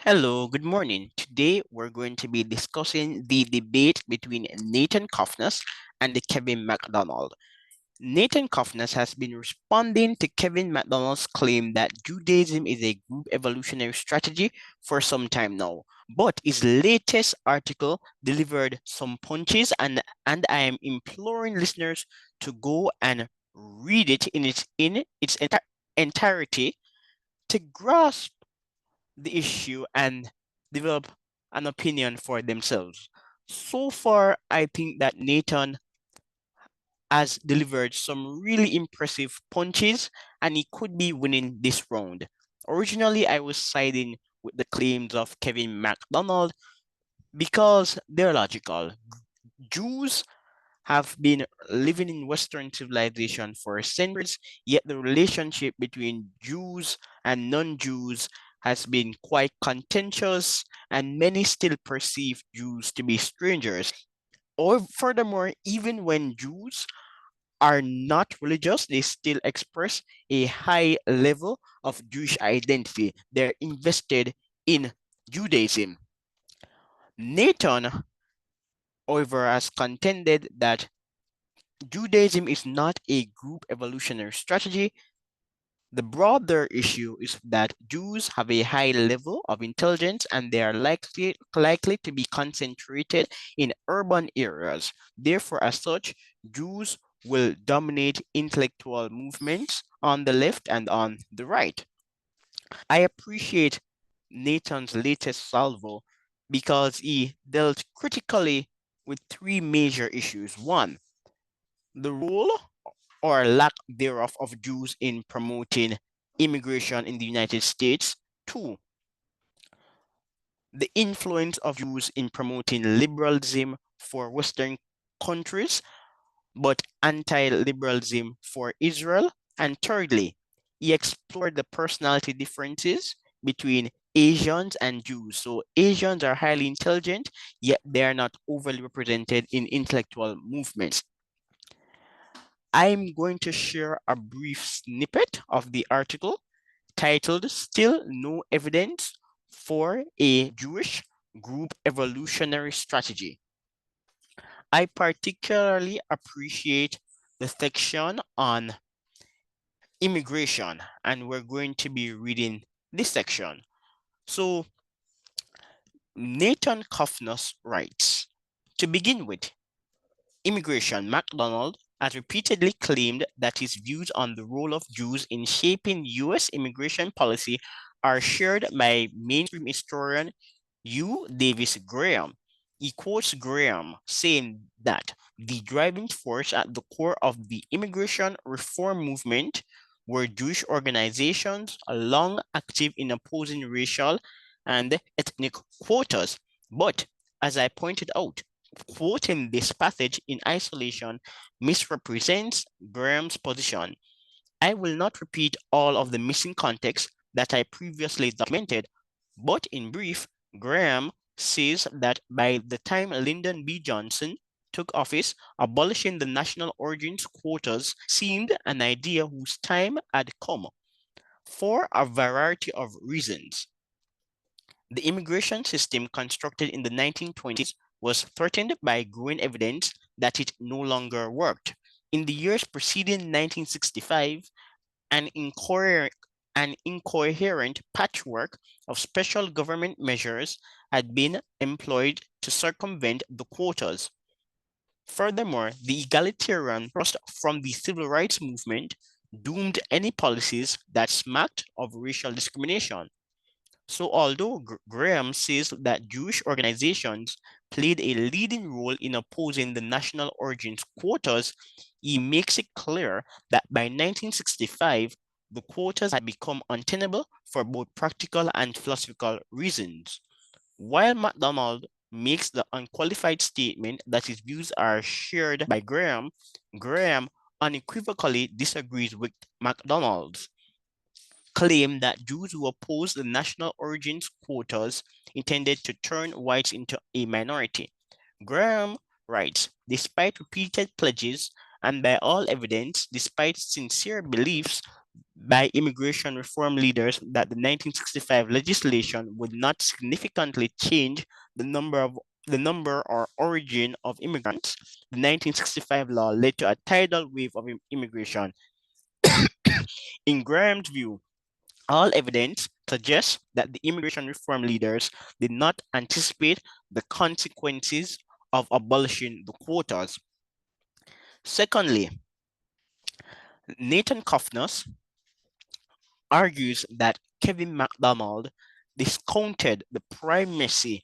Hello, good morning. Today we're going to be discussing the debate between Nathan Cofnas and Kevin McDonald. Nathan Cofnas has been responding to Kevin McDonald's claim that Judaism is a group evolutionary strategy for some time now. But his latest article delivered some punches, and I am imploring listeners to go and read it in its entirety to grasp the issue and develop an opinion for themselves. So far, I think that Nathan has delivered some really impressive punches and he could be winning this round. Originally, I was siding with the claims of Kevin MacDonald because they're logical. Jews have been living in Western civilization for centuries, yet the relationship between Jews and non Jews has been quite contentious, and many still perceive Jews to be strangers. Or furthermore, even when Jews are not religious, they still express a high level of Jewish identity. They're invested in Judaism. Nathan, however, has contended that Judaism is not a group evolutionary strategy. The broader issue is that Jews have a high level of intelligence and they are likely to be concentrated in urban areas. Therefore, as such, Jews will dominate intellectual movements on the left and on the right. I appreciate Nathan's latest salvo because he dealt critically with three major issues. One, the role or lack thereof of Jews in promoting immigration in the United States. Two, the influence of Jews in promoting liberalism for Western countries, but anti liberalism for Israel. And thirdly, he explored the personality differences between Asians and Jews. So Asians are highly intelligent, yet they are not overly represented in intellectual movements. I'm going to share a brief snippet of the article titled Still No Evidence for a Jewish Group Evolutionary Strategy. I particularly appreciate the section on immigration, and we're going to be reading this section. So, Nathan Cofnas writes To begin with, immigration, MacDonald has repeatedly claimed that his views on the role of Jews in shaping U.S. immigration policy are shared by mainstream historian U. Davis Graham. He quotes Graham saying that the driving force at the core of the immigration reform movement were Jewish organizations long active in opposing racial and ethnic quotas. But as I pointed out, quoting this passage in isolation misrepresents Graham's position. I will not repeat all of the missing context that I previously documented, but in brief, Graham says that by the time Lyndon B. Johnson took office, abolishing the national origins quotas seemed an idea whose time had come for a variety of reasons. The immigration system constructed in the 1920s was threatened by growing evidence that it no longer worked. In the years preceding 1965, an incoherent patchwork of special government measures had been employed to circumvent the quotas. Furthermore, the egalitarian thrust from the civil rights movement doomed any policies that smacked of racial discrimination. So, although Graham says that Jewish organizations played a leading role in opposing the national origins quotas, he makes it clear that by 1965, the quotas had become untenable for both practical and philosophical reasons. While MacDonald makes the unqualified statement that his views are shared by Graham, Graham unequivocally disagrees with MacDonald's claim that Jews who opposed the national origins quotas intended to turn whites into a minority. Graham writes, despite repeated pledges and by all evidence, despite sincere beliefs, by immigration reform leaders that the 1965 legislation would not significantly change the number or origin of immigrants. The 1965 law led to a tidal wave of immigration. In Graham's view, all evidence suggests that the immigration reform leaders did not anticipate the consequences of abolishing the quotas. Secondly, Nathan Cofnas argues that Kevin MacDonald discounted the primacy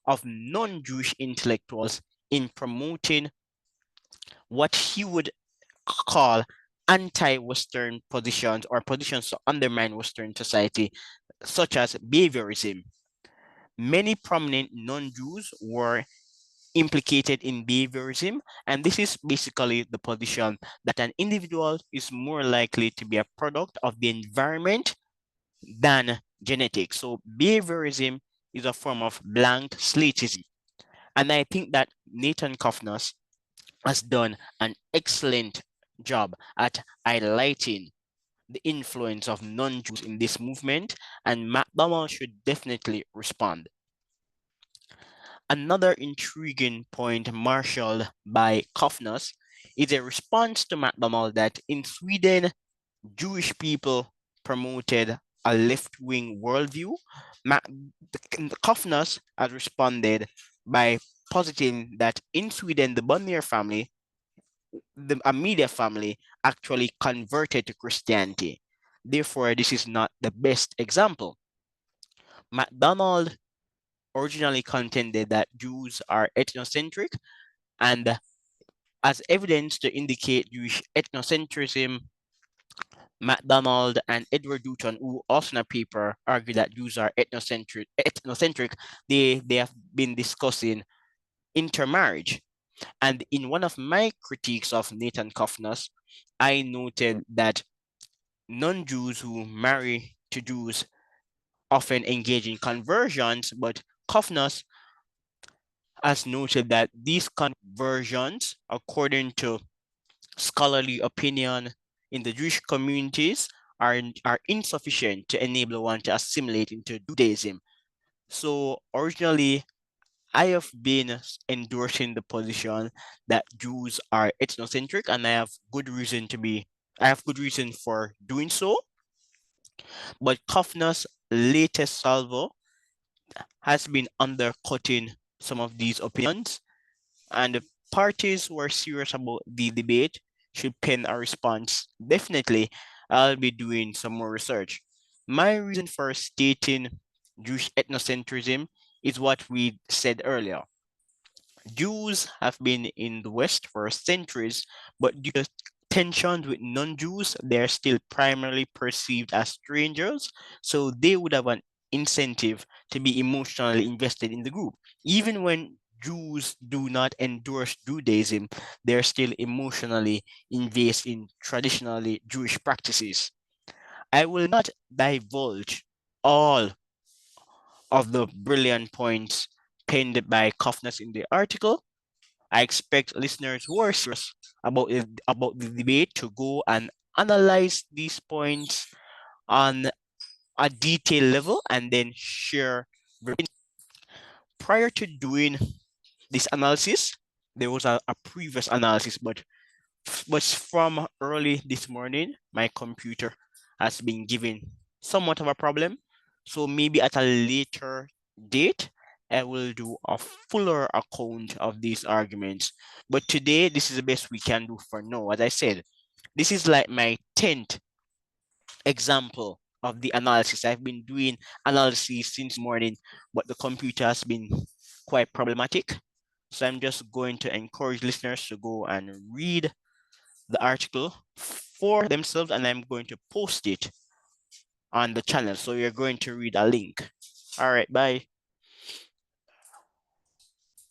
of non-Jewish intellectuals in promoting what he would call anti-Western positions or positions to undermine Western society, such as behaviorism. Many prominent non-Jews were implicated in behaviorism, and this is basically the position that an individual is more likely to be a product of the environment than genetics. So behaviorism is a form of blank slateism. And I think that Nathan Cofnas has done an excellent job at highlighting the influence of non-Jews in this movement, and McDonald should definitely respond. Another intriguing point marshaled by Cofnas is a response to McDonald that in Sweden, Jewish people promoted a left-wing worldview. Cofnas has responded by positing that in Sweden, the Bonnier family, the Amelia family, actually converted to Christianity. Therefore, this is not the best example. MacDonald originally contended that Jews are ethnocentric, and as evidence to indicate Jewish ethnocentrism, MacDonald and Edward Dutton, who also in a paper argue that Jews are ethnocentric, they have been discussing intermarriage. And in one of my critiques of Nathan Cofnas, I noted that non-Jews who marry to Jews often engage in conversions, but Cofnas has noted that these conversions, according to scholarly opinion in the Jewish communities, are insufficient to enable one to assimilate into Judaism. So originally, I have been endorsing the position that Jews are ethnocentric, and I have good reason for doing so. But Kofner's latest salvo has been undercutting some of these opinions, and the parties who are serious about the debate should pen a response. Definitely, I'll be doing some more research. My reason for stating Jewish ethnocentrism is what we said earlier. Jews have been in the West for centuries, but due to tensions with non-Jews, they are still primarily perceived as strangers, so they would have an incentive to be emotionally invested in the group. Even when Jews do not endorse Judaism, they're still emotionally invested in traditionally Jewish practices. I will not divulge all of the brilliant points penned by Kofnas in the article. I expect listeners who are serious about the debate to go and analyze these points on a detailed level and then share. Prior to doing this analysis, there was a previous analysis, but from early this morning, my computer has been giving somewhat of a problem. So maybe at a later date, I will do a fuller account of these arguments. But today, this is the best we can do for now. As I said, this is like my 10th example of the analysis. I've been doing analysis since morning, but the computer has been quite problematic. So I'm just going to encourage listeners to go and read the article for themselves, and I'm going to post it on the channel. So you're going to read a link. All right, bye.